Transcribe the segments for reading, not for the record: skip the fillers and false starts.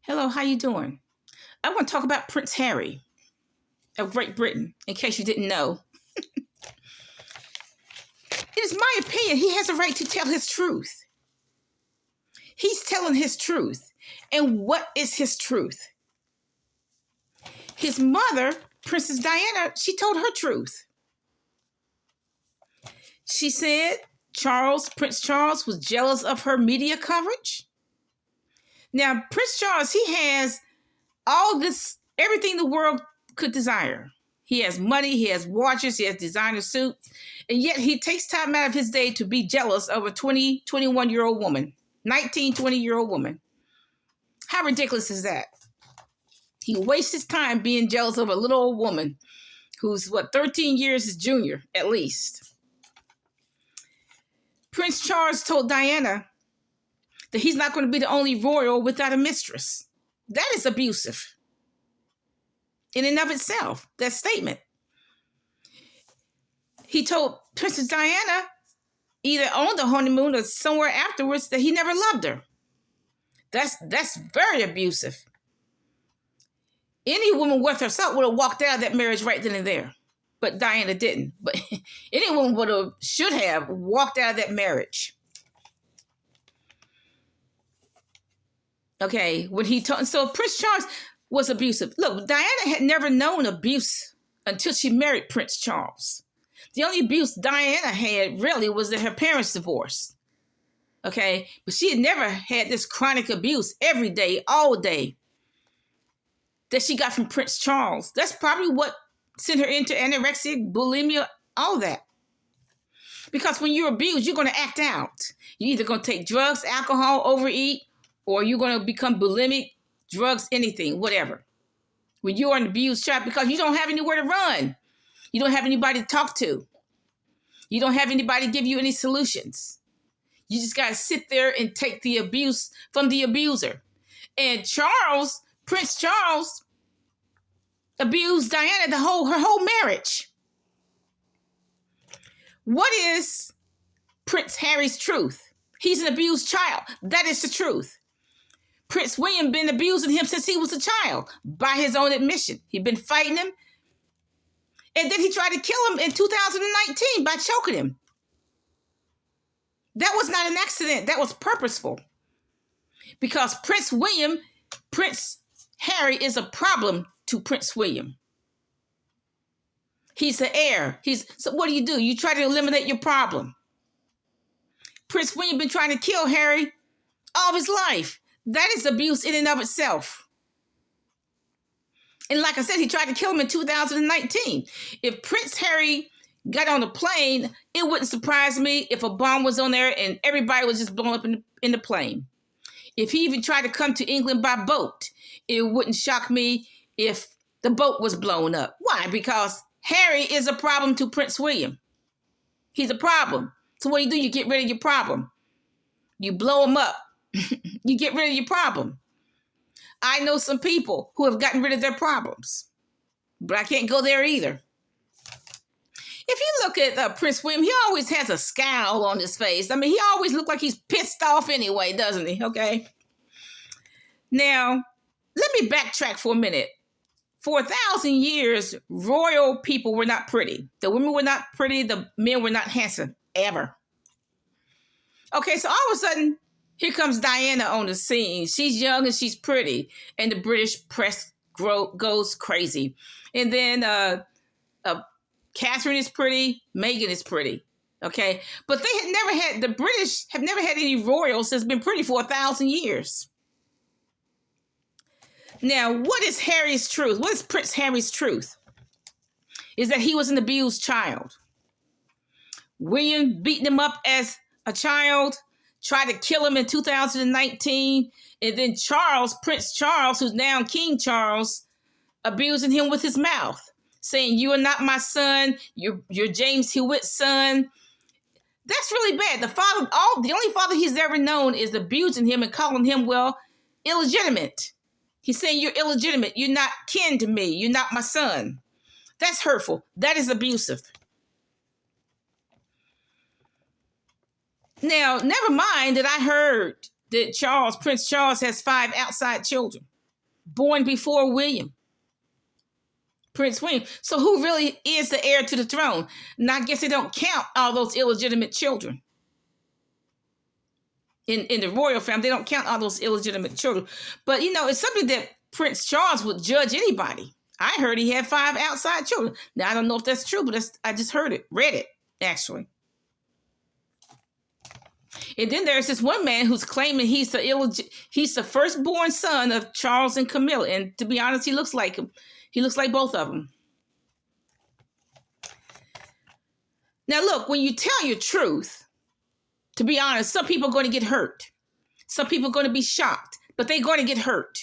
Hello, how you doing? I want to talk about Prince Harry of Great Britain, in case you didn't know. It is my opinion he has a right to tell his truth. He's telling his truth. And what is his truth? His mother, Princess Diana, she told her truth. She said Prince Charles was jealous of her media coverage. Now, Prince Charles, he has all this, everything the world could desire. He has money, he has watches, he has designer suits, and yet he takes time out of his day to be jealous of a 20, 21-year-old woman, 19, 20-year-old woman. How ridiculous is that? He wastes his time being jealous of a little old woman who's, 13 years his junior, at least. Prince Charles told Diana that he's not going to be the only royal without a mistress. That is abusive in and of itself, that statement. He told Princess Diana, either on the honeymoon or somewhere afterwards, that he never loved her. That's very abusive. Any woman worth her salt would have walked out of that marriage right then and there. But Diana didn't. But any woman should have walked out of that marriage. Okay, so Prince Charles was abusive. Look, Diana had never known abuse until she married Prince Charles. The only abuse Diana had really was that her parents divorced. Okay, but she had never had this chronic abuse every day, all day, that she got from Prince Charles. That's probably what sent her into anorexia, bulimia, all that. Because when you're abused, you're going to act out. You're either going to take drugs, alcohol, overeat, or you're going to become bulimic, drugs, anything, whatever. When you're an abused child, because you don't have anywhere to run. You don't have anybody to talk to. You don't have anybody to give you any solutions. You just got to sit there and take the abuse from the abuser. And Prince Charles, abused Diana her whole marriage. What is Prince Harry's truth? He's an abused child. That is the truth. Prince William been abusing him since he was a child, by his own admission. He'd been fighting him. And then he tried to kill him in 2019 by choking him. That was not an accident. That was purposeful. Because Prince Harry is a problem to Prince William. He's the heir. So what do? You try to eliminate your problem. Prince William been trying to kill Harry all of his life. That is abuse in and of itself. And like I said, he tried to kill him in 2019. If Prince Harry got on a plane, it wouldn't surprise me if a bomb was on there and everybody was just blown up in the plane. If he even tried to come to England by boat, it wouldn't shock me if the boat was blown up. Why? Because Harry is a problem to Prince William. He's a problem. So what do? You get rid of your problem. You blow him up. You get rid of your problem. I know some people who have gotten rid of their problems, but I can't go there either. If you look at Prince William, he always has a scowl on his face. I mean, he always looks like he's pissed off anyway, doesn't he? Okay. Now, let me backtrack for a minute. For 1,000 years, royal people were not pretty. The women were not pretty. The men were not handsome, ever. Okay, so all of a sudden, here comes Diana on the scene. She's young and she's pretty. And the British press goes crazy. And then Catherine is pretty. Meghan is pretty. Okay. But the British have never had any royals that's been pretty for 1,000 years. Now, what is Harry's truth? What is Prince Harry's truth? Is that he was an abused child. William beating him up as a child, tried to kill him in 2019, and then Prince Charles, who's now King Charles, abusing him with his mouth, saying, "You are not my son. You're James Hewitt's son." That's really bad. The only father he's ever known is abusing him and calling him, illegitimate. He's saying, "You're illegitimate. You're not kin to me. You're not my son." That's hurtful. That is abusive. Now, never mind that I heard that Prince Charles has 5 outside children. born before William, Prince William. So who really is the heir to the throne? And I guess they don't count all those illegitimate children. In the royal family, they don't count all those illegitimate children. But, it's something that Prince Charles would judge anybody. I heard he had 5 outside children. Now, I don't know if that's true, but I just read it, actually. And then there's this one man who's claiming he's the firstborn son of Charles and Camilla. And to be honest, he looks like him. He looks like both of them. Now, look, when you tell your truth, to be honest, some people are going to get hurt. Some people are going to be shocked, but they're going to get hurt.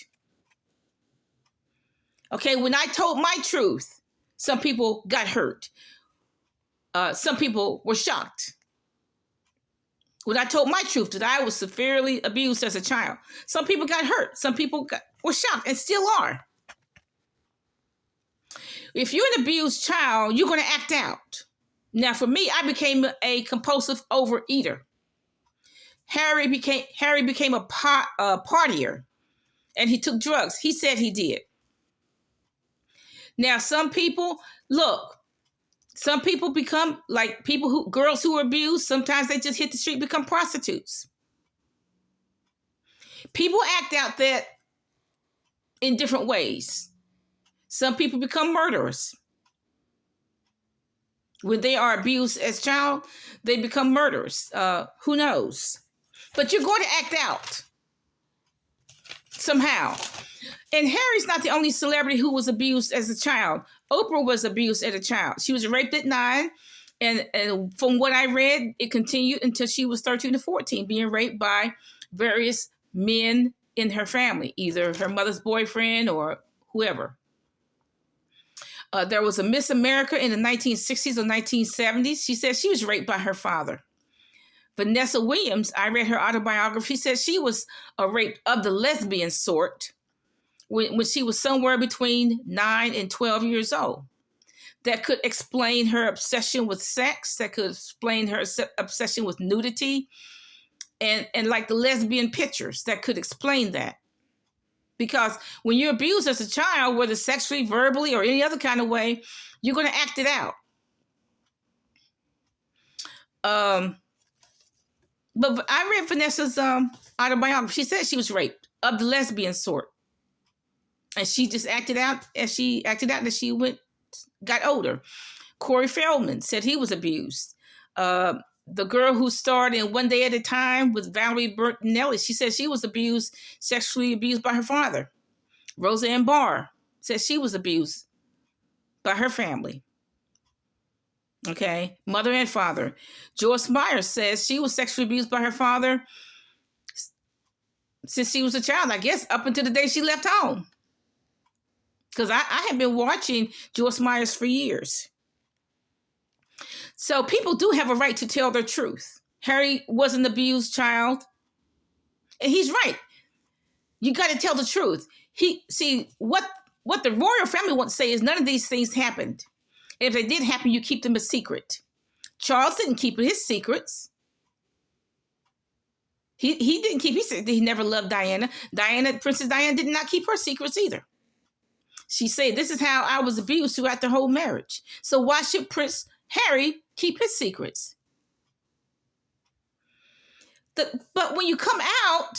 Okay, when I told my truth, some people got hurt. Some people were shocked. When I told my truth that I was severely abused as a child, some people got hurt. Some people were shocked and still are. If you're an abused child, you're going to act out. Now, for me, I became a compulsive overeater. Harry became a partier, and he took drugs. He said he did. Now, some people become like girls who are abused. Sometimes they just hit the street, become prostitutes. People act out that in different ways. Some people become murderers. When they are abused as child, they become murderers. Who knows? But you're going to act out somehow. And Harry's not the only celebrity who was abused as a child. Oprah was abused as a child. She was raped at 9. And from what I read, it continued until she was 13 to 14, being raped by various men in her family, either her mother's boyfriend or whoever. There was a Miss America in the 1960s or 1970s. She said she was raped by her father. Vanessa Williams, I read her autobiography, said she was raped of the lesbian sort when she was somewhere between 9 and 12 years old. That could explain her obsession with sex. That could explain her obsession with nudity and like the lesbian pictures. That could explain that. Because when you're abused as a child, whether sexually, verbally, or any other kind of way, you're going to act it out. But I read Vanessa's autobiography. She said she was raped of the lesbian sort. And she just acted out as she got older. Corey Feldman said he was abused. The girl who starred in One Day at a Time with Valerie Bertinelli, she said she was sexually abused by her father. Roseanne Barr said she was abused by her family. Okay, mother and father. Joyce Meyer says she was sexually abused by her father since she was a child, I guess, up until the day she left home. Because I have been watching Joyce Myers for years. So people do have a right to tell their truth. Harry was an abused child. And he's right. You got to tell the truth. What the royal family wants to say is none of these things happened. If they did happen, you keep them a secret. Charles didn't keep his secrets. He didn't keep. He said he never loved Diana. Princess Diana did not keep her secrets either. She said, "This is how I was abused throughout the whole marriage." So why should Prince Harry keep his secrets? But when you come out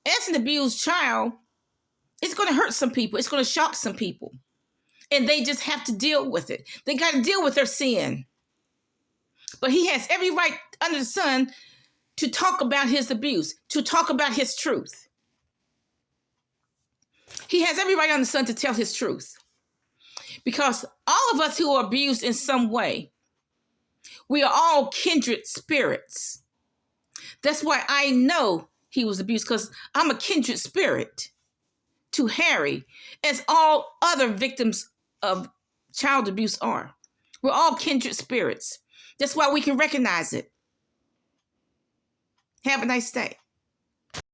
as an abused child, it's going to hurt some people. It's going to shock some people. And they just have to deal with it. They got to deal with their sin. But he has every right under the sun to talk about his abuse, to talk about his truth. He has every right under the sun to tell his truth. Because all of us who are abused in some way, we are all kindred spirits. That's why I know he was abused, because I'm a kindred spirit to Harry, as all other victims of child abuse are. We're all kindred spirits. That's why we can recognize it. Have a nice day.